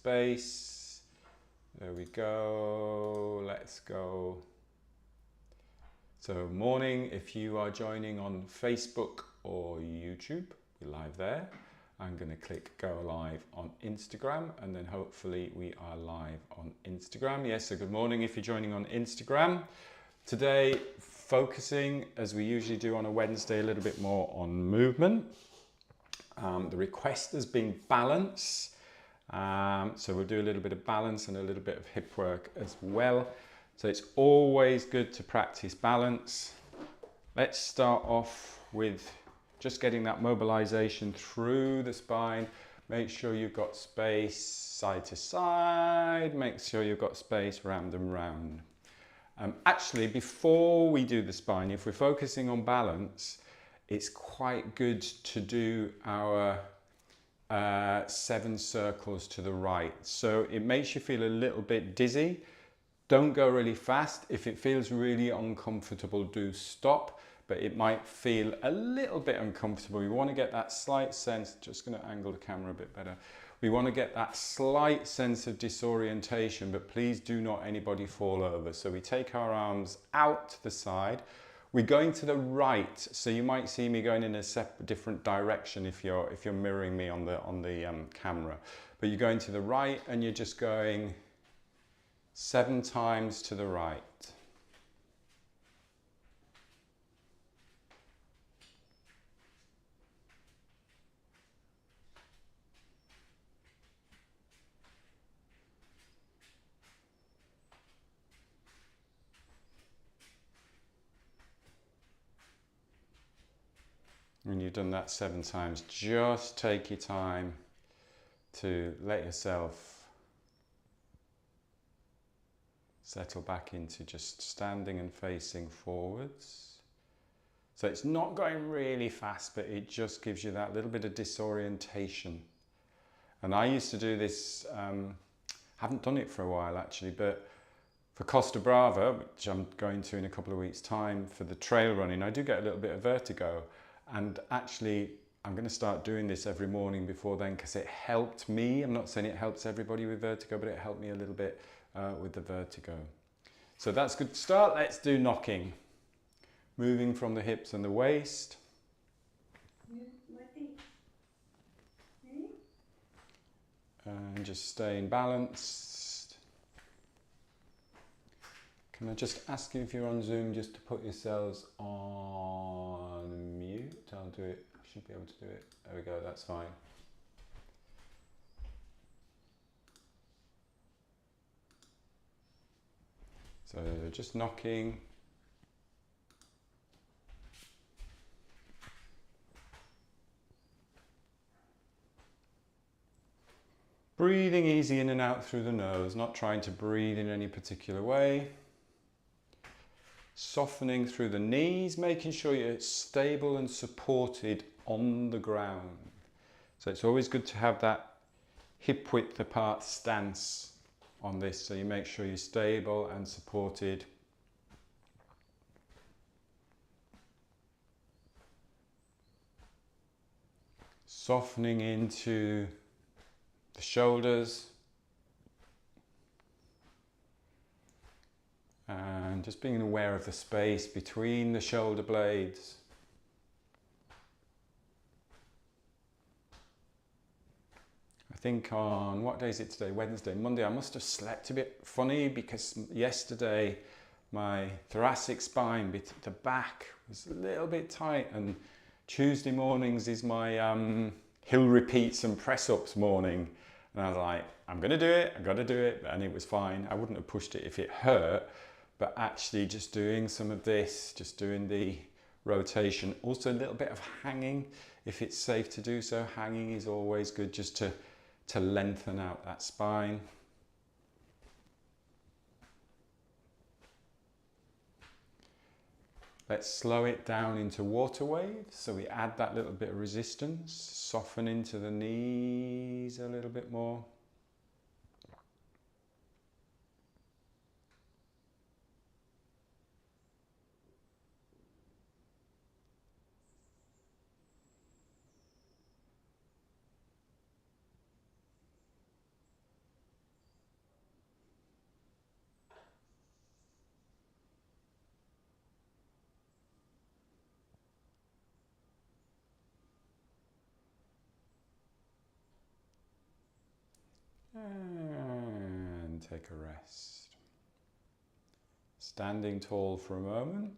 space. There we go. Let's go. So morning, if you are joining on Facebook or YouTube, we're live there. I'm going to click go live on Instagram, and then hopefully we are live on Instagram. Yes, so good morning if you're joining on Instagram. Today, focusing, as we usually do on a Wednesday, a little bit more on movement. The request has been balance. So we'll do a little bit of balance and a little bit of hip work as well. So it's always good to practice balance. Let's start off with just getting that mobilization through the spine. Make sure you've got space side to side. Make sure you've got space round and round. Actually, before we do the spine, if we're focusing on balance, it's quite good to do our 7 circles to the right. So it makes you feel a little bit dizzy. Don't go really fast. If it feels really uncomfortable, do stop. But it might feel a little bit uncomfortable. We want to get that slight sense, just going to angle the camera a bit better. We want to get that slight sense of disorientation, but please do not anybody fall over. So we take our arms out to the side. We're going to the right, so you might see me going in a different direction if you're mirroring me on the camera. But you're going to the right, and you're just going 7 times to the right. When you've done that 7 times, just take your time to let yourself settle back into just standing and facing forwards. So it's not going really fast, but it just gives you that little bit of disorientation. And I used to do this, haven't done it for a while actually, but for Costa Brava, which I'm going to in a couple of weeks' time for the trail running, I do get a little bit of vertigo. And actually, I'm going to start doing this every morning before then because it helped me. I'm not saying it helps everybody with vertigo, but it helped me a little bit with the vertigo. So that's a good start. Let's do knocking. Moving from the hips and the waist. And just staying balanced. Can I just ask you if you're on Zoom just to put yourselves on mute? I'll do it. I should be able to do it. There we go, that's fine. So just knocking. Breathing easy in and out through the nose, not trying to breathe in any particular way. Softening through the knees, making sure you're stable and supported on the ground. So it's always good to have that hip width apart stance on this, so you make sure you're stable and supported. Softening into the shoulders. And just being aware of the space between the shoulder blades. I think on, what day is it today? Wednesday, Monday, I must have slept a bit funny because yesterday my thoracic spine, the back was a little bit tight, and Tuesday mornings is my hill repeats and press ups morning. And I was like, I'm going to do it, I've got to do it, and it was fine. I wouldn't have pushed it if it hurt. But actually just doing some of this, just doing the rotation, also a little bit of hanging, if it's safe to do so. Hanging is always good just to lengthen out that spine. Let's slow it down into water waves. So we add that little bit of resistance, soften into the knees a little bit more. And take a rest. Standing tall for a moment.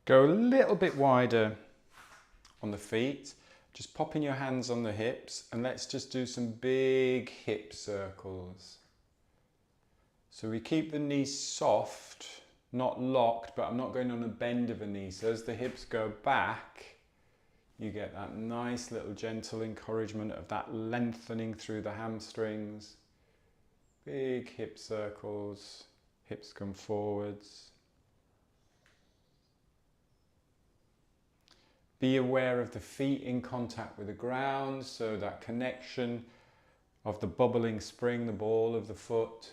Go a little bit wider on the feet. Just popping your hands on the hips, and let's just do some big hip circles. So we keep the knees soft, not locked, but I'm not going on a bend of a knee. So as the hips go back, you get that nice little gentle encouragement of that lengthening through the hamstrings. Big hip circles, hips come forwards. Be aware of the feet in contact with the ground, so that connection of the bubbling spring, the ball of the foot.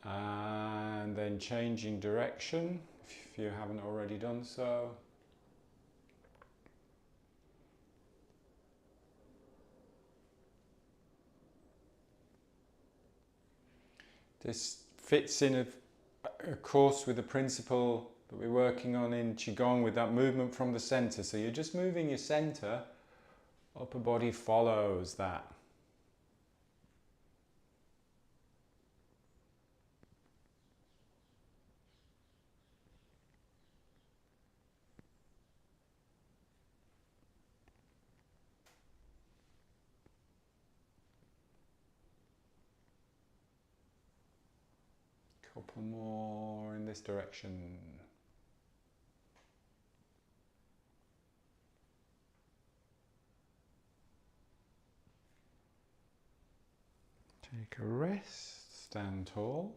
And then changing direction, if you haven't already done so. This fits in, of course, with the principle that we're working on in Qigong with that movement from the center. So you're just moving your center, upper body follows that. Couple more in this direction. Take a rest, stand tall.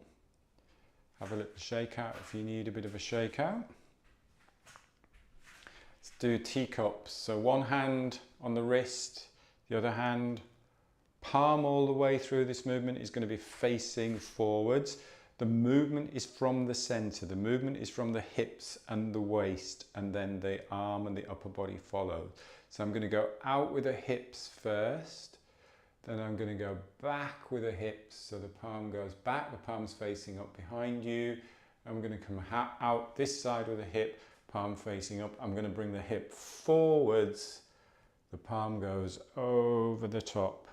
Have a little shake out if you need a bit of a shake out. Let's do teacups. So one hand on the wrist, the other hand, palm all the way through this movement is going to be facing forwards. The movement is from the center. The movement is from the hips and the waist, and then the arm and the upper body follow. So I'm going to go out with the hips first. Then I'm going to go back with the hips, so the palm goes back, the palm's facing up behind you. I'm going to come out this side with the hip, palm facing up. I'm going to bring the hip forwards, the palm goes over the top.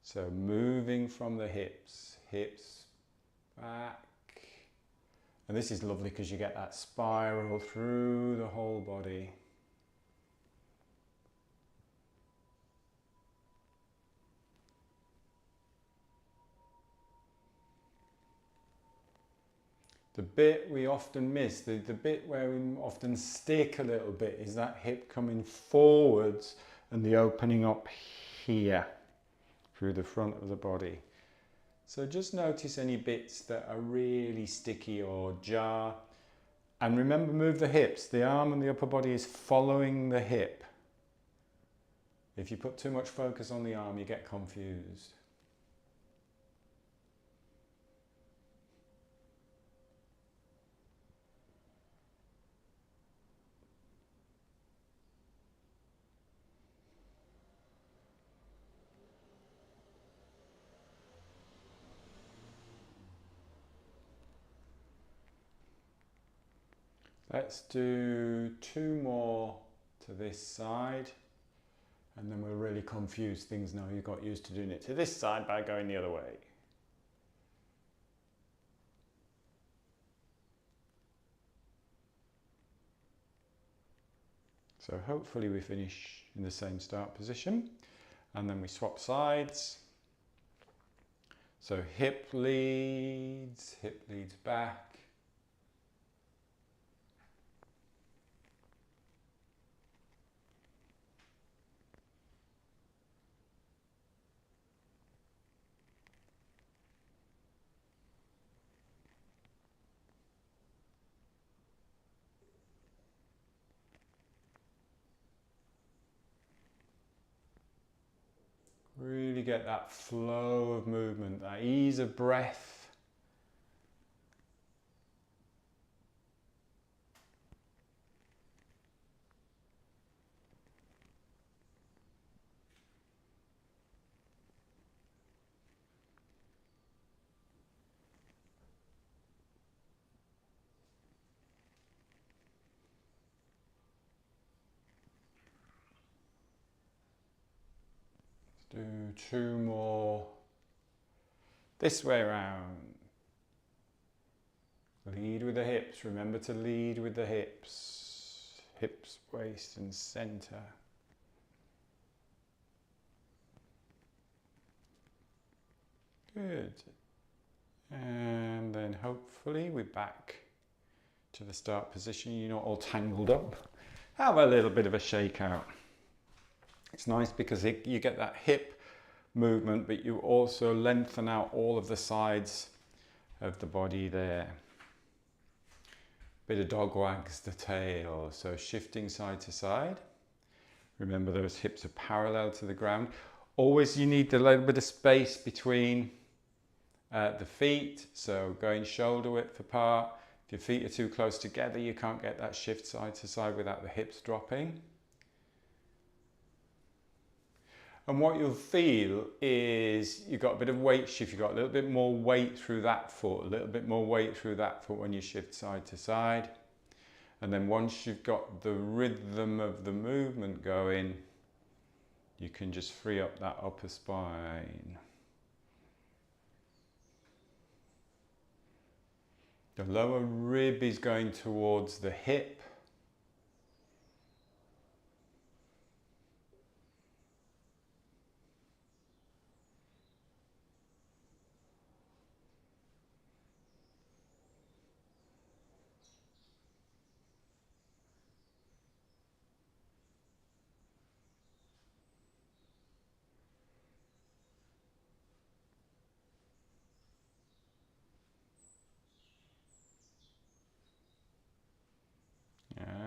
So moving from the hips, hips back. And this is lovely because you get that spiral through the whole body. The bit we often miss, the bit where we often stick a little bit, is that hip coming forwards and the opening up here through the front of the body. So just notice any bits that are really sticky or jar. And remember, move the hips. The arm and the upper body is following the hip. If you put too much focus on the arm, you get confused. Let's do 2 more to this side, and then we'll really confuse things now. You got used to doing it to this side by going the other way. So hopefully we finish in the same start position, and then we swap sides. So hip leads back. Really really get that flow of movement, that ease of breath. Do 2 more. This way around. Lead with the hips. Remember to lead with the hips. Hips, waist and center. Good. And then hopefully we're back to the start position. You're not all tangled up. Have a little bit of a shake out. It's nice because you get that hip movement, but you also lengthen out all of the sides of the body there. Bit of dog wags the tail, so shifting side to side. Remember those hips are parallel to the ground. Always you need a little bit of space between the feet, so going shoulder width apart. If your feet are too close together, you can't get that shift side to side without the hips dropping. And what you'll feel is you've got a bit of weight shift, you've got a little bit more weight through that foot, a little bit more weight through that foot when you shift side to side. And then once you've got the rhythm of the movement going, you can just free up that upper spine. The lower rib is going towards the hip.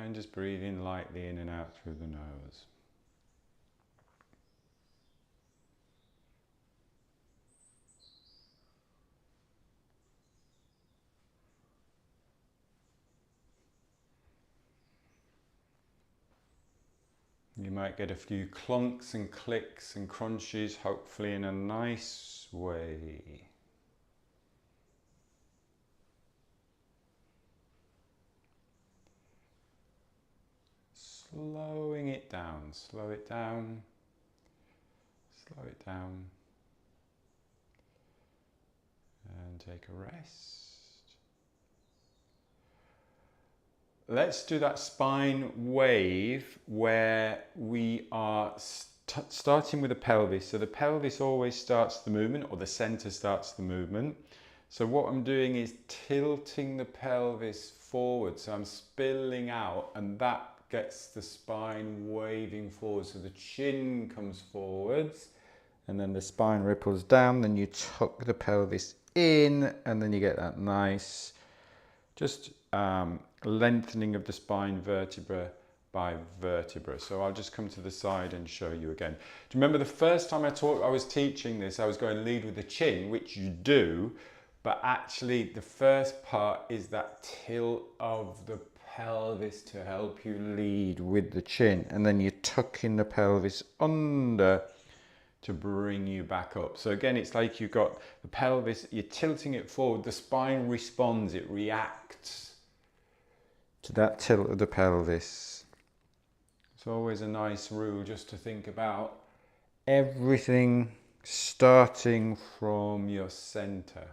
And just breathing lightly in and out through the nose. You might get a few clunks and clicks and crunches, hopefully in a nice way. Slowing it down, slow it down, slow it down, and take a rest. Let's do that spine wave where we are starting with the pelvis. So the pelvis always starts the movement, or the center starts the movement. So what I'm doing is tilting the pelvis forward. So I'm spilling out, and that gets the spine waving forward. So the chin comes forwards, and then the spine ripples down. Then you tuck the pelvis in, and then you get that nice, just lengthening of the spine vertebra by vertebra. So I'll just come to the side and show you again. Do you remember the first time I was teaching this, I was going lead with the chin, which you do, but actually the first part is that tilt of the pelvis to help you lead with the chin, and then you tuck in the pelvis under to bring you back up. So again, it's like you've got the pelvis, you're tilting it forward, the spine responds, it reacts to that tilt of the pelvis. It's always a nice rule just to think about everything starting from your center.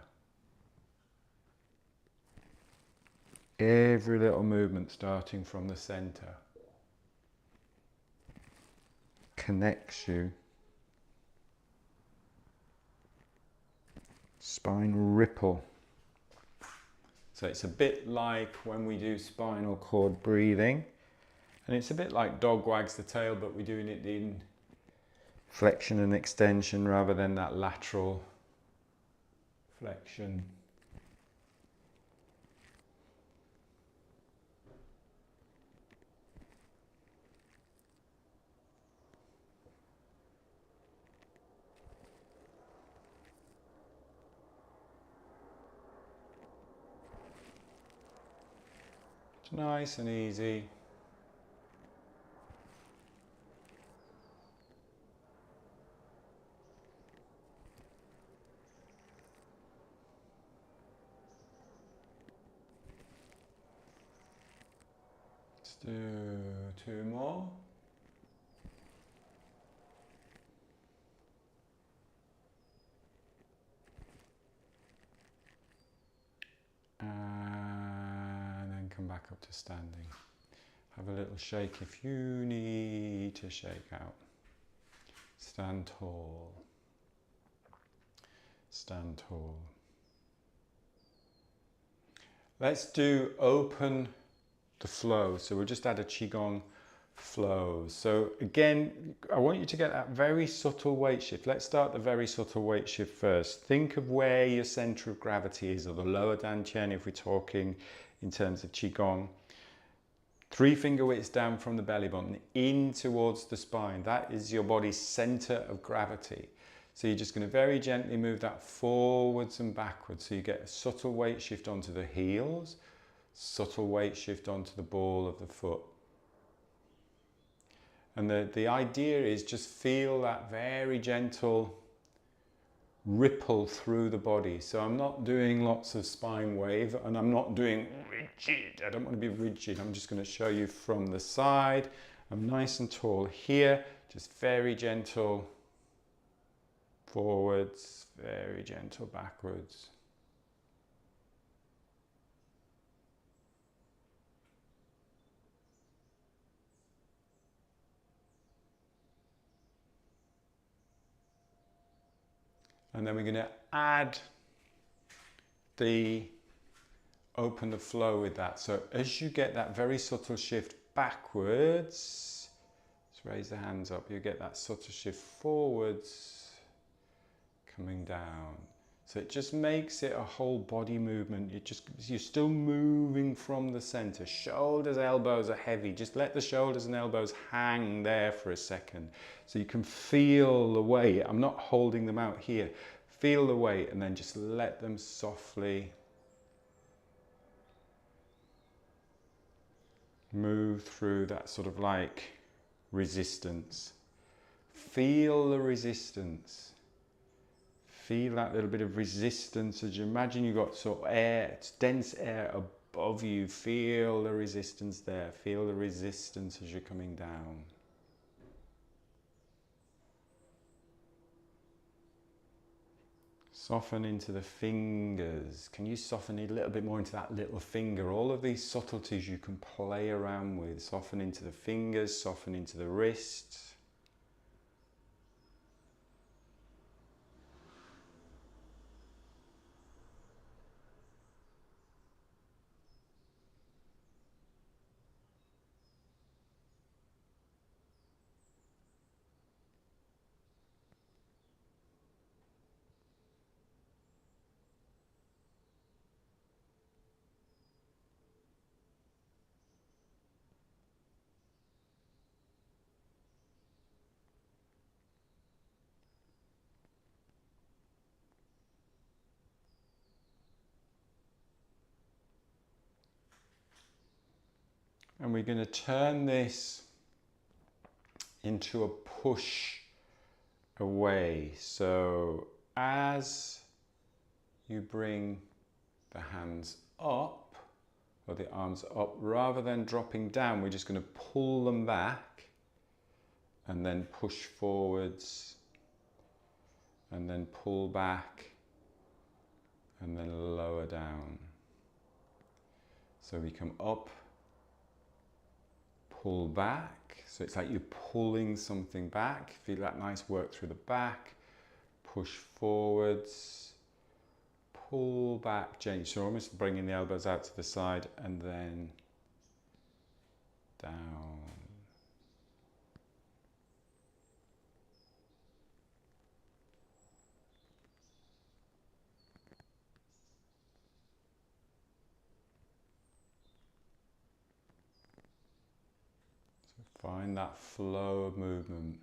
Every little movement starting from the center connects you. Spine ripple. So it's a bit like when we do spinal cord breathing, and it's a bit like dog wags the tail, but we're doing it in flexion and extension rather than that lateral flexion. It's nice and easy. Let's do 2 more. And then come back up to standing. Have a little shake if you need to shake out. Stand tall. Stand tall. Let's do open the flow. So we'll just add a Qigong flow. So again, I want you to get that very subtle weight shift. Let's start the very subtle weight shift first. Think of where your center of gravity is, or the lower dantian if we're talking in terms of Qigong. 3 finger widths down from the belly button in towards the spine. That is your body's center of gravity. So you're just going to very gently move that forwards and backwards. So you get a subtle weight shift onto the heels, subtle weight shift onto the ball of the foot. And the idea is just feel that very gentle ripple through the body. So I'm not doing lots of spine wave, and I'm not doing rigid. I don't want to be rigid. I'm just going to show you from the side. I'm nice and tall here, just very gentle forwards, very gentle backwards. And then we're going to add the open the flow with that. So as you get that very subtle shift backwards, let's raise the hands up, you get that subtle shift forwards, coming down. So it just makes it a whole body movement. You're still moving from the center. Shoulders, elbows are heavy. Just let the shoulders and elbows hang there for a second. So you can feel the weight. I'm not holding them out here. Feel the weight and then just let them softly move through that sort of like resistance. Feel the resistance. Feel that little bit of resistance as you imagine you've got sort of air, it's dense air above you. Feel the resistance there. Feel the resistance as you're coming down. Soften into the fingers. Can you soften a little bit more into that little finger? All of these subtleties you can play around with. Soften into the fingers, soften into the wrists. And we're going to turn this into a push away. So as you bring the hands up, or the arms up, rather than dropping down, we're just going to pull them back and then push forwards and then pull back and then lower down. So we come up, pull back, so it's like you're pulling something back. Feel that nice work through the back, push forwards, pull back gently, so almost bringing the elbows out to the side and then down. So find that flow of movement.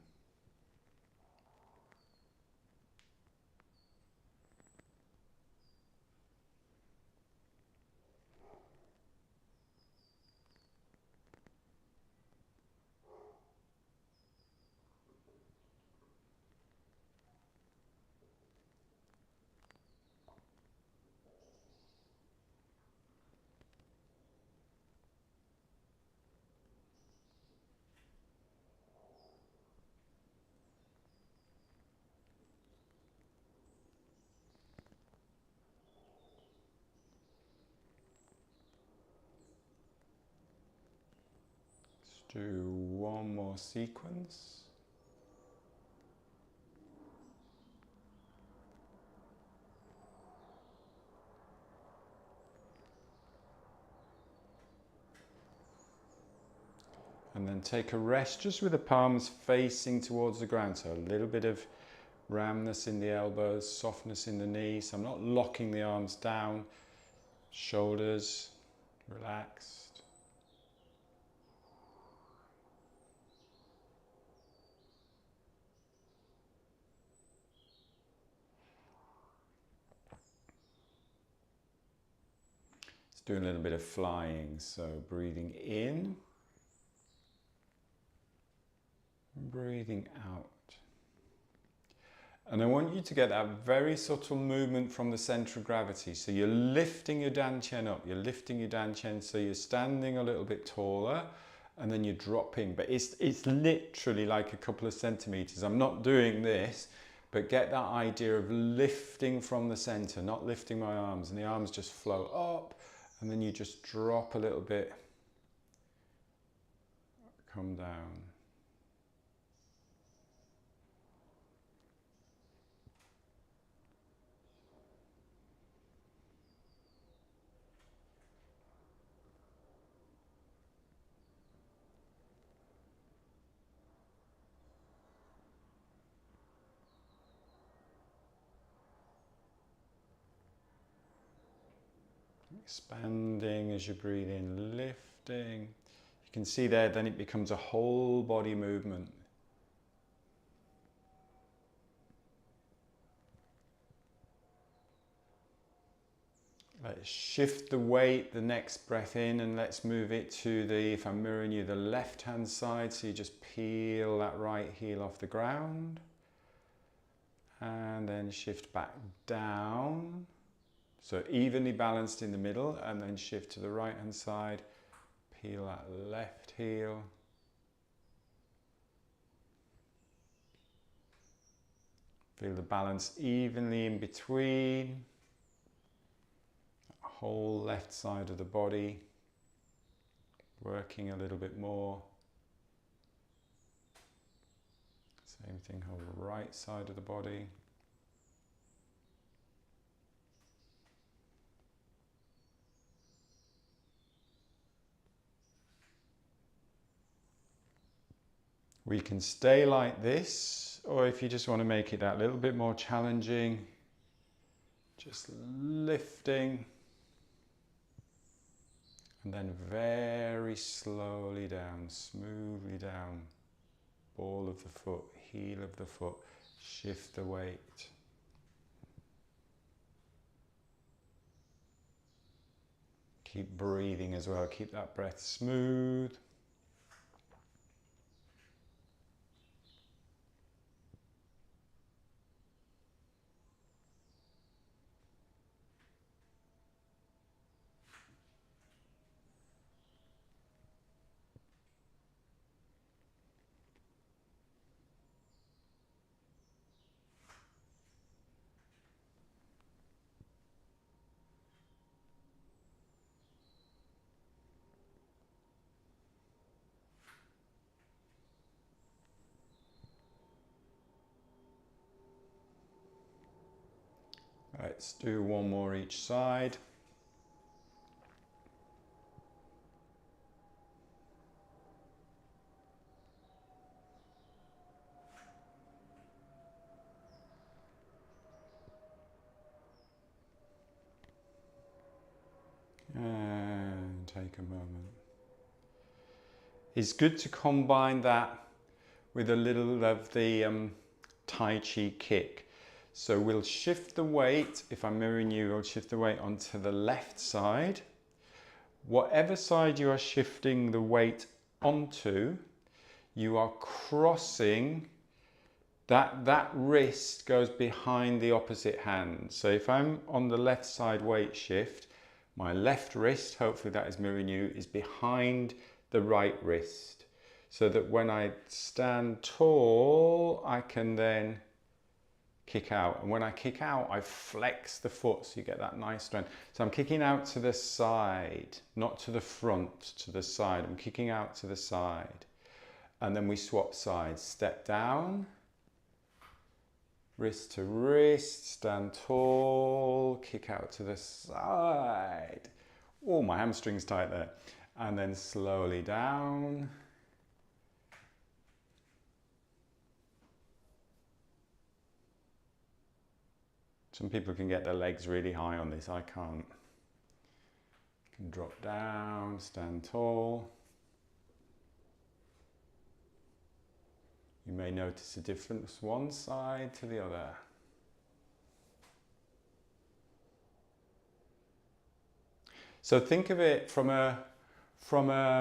do one more sequence. And then take a rest just with the palms facing towards the ground. So a little bit of roundness in the elbows, softness in the knees. So I'm not locking the arms down. Shoulders relaxed. Let's do a little bit of flying. So breathing in. Breathing out. And I want you to get that very subtle movement from the center of gravity. So you're lifting your dantian up, you're lifting your dantian, so you're standing a little bit taller and then you're dropping. But it's literally like a couple of centimeters. I'm not doing this, but get that idea of lifting from the center, not lifting my arms. And the arms just flow up and then you just drop a little bit, come down. Expanding as you breathe in, lifting. You can see there, then it becomes a whole body movement. Let's shift the weight the next breath in and let's move it to the, if I'm mirroring you, the left hand side. So you just peel that right heel off the ground and then shift back down. So evenly balanced in the middle and then shift to the right hand side, peel that left heel. Feel the balance evenly in between, whole left side of the body, working a little bit more. Same thing, whole right side of the body. We can stay like this, or if you just want to make it that little bit more challenging, just lifting and then very slowly down, smoothly down, ball of the foot, heel of the foot, shift the weight. Keep breathing as well, keep that breath smooth. Let's do one more each side. And take a moment. It's good to combine that with a little of the Tai Chi kick. So we'll shift the weight, if I'm mirroring you, we'll shift the weight onto the left side. Whatever side you are shifting the weight onto, you are crossing, that wrist goes behind the opposite hand. So if I'm on the left side weight shift, my left wrist, hopefully that is mirroring you, is behind the right wrist. So that when I stand tall, I can then kick out. And when I kick out, I flex the foot so you get that nice strength. So I'm kicking out to the side, not to the front, to the side. I'm kicking out to the side. And then we swap sides. Step down, wrist to wrist, stand tall, kick out to the side. Oh, my hamstring's tight there. And then slowly down. Some people can get their legs really high on this, I can't. You can drop down, stand tall. You may notice a difference one side to the other. So think of it from a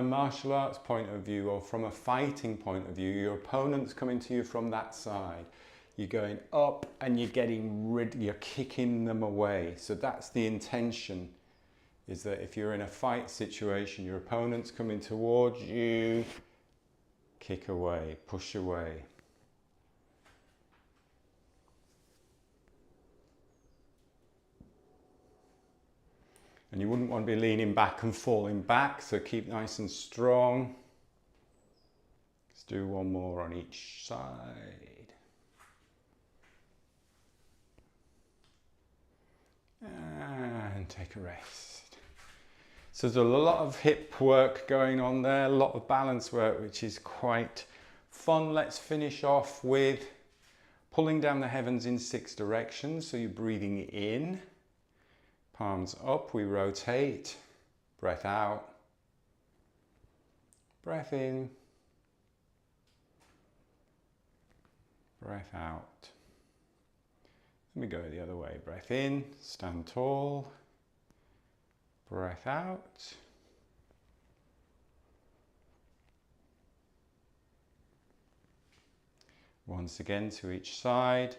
martial arts point of view, or from a fighting point of view. Your opponent's coming to you from that side. You're going up and you're kicking them away. So that's the intention, is that if you're in a fight situation, your opponent's coming towards you, kick away, push away. And you wouldn't want to be leaning back and falling back, so keep nice and strong. Let's do one more on each side. And take a rest. So there's a lot of hip work going on there, a lot of balance work, which is quite fun. Let's finish off with pulling down the heavens in 6 directions. So you're breathing in, palms up, we rotate, breath out, breath in, breath out. Let me go the other way. Breath in, stand tall, breath out. Once again to each side.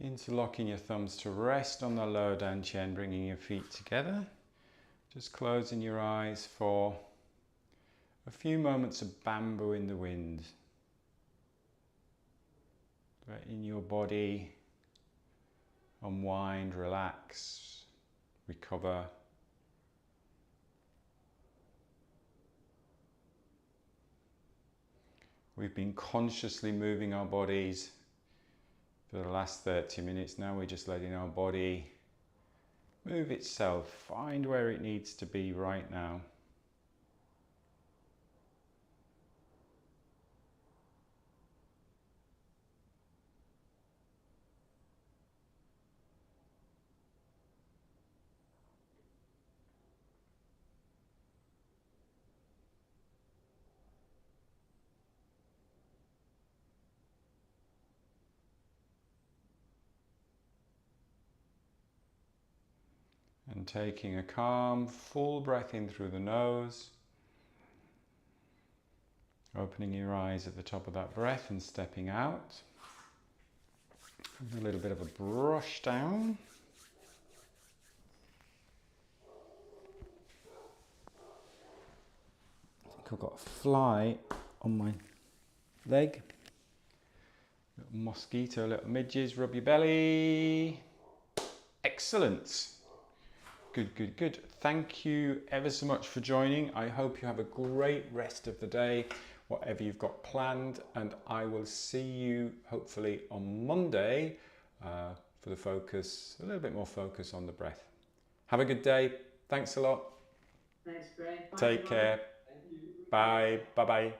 Interlocking your thumbs to rest on the lower dantian, bringing your feet together. Just closing your eyes for a few moments of bamboo in the wind. Letting your body unwind, relax, recover. We've been consciously moving our bodies for the last 30 minutes. Now we're just letting our body move itself, find where it needs to be right now. And taking a calm, full breath in through the nose. Opening your eyes at the top of that breath and stepping out. A little bit of a brush down. I think I've got a fly on my leg. Little mosquito, little midges, rub your belly. Excellent. Good, good, good. Thank you ever so much for joining. I hope you have a great rest of the day, whatever you've got planned, and I will see you hopefully on Monday for the focus, a little bit more focus on the breath. Have a good day. Thanks a lot. Thanks, Greg. Take care. Bye. Bye-bye.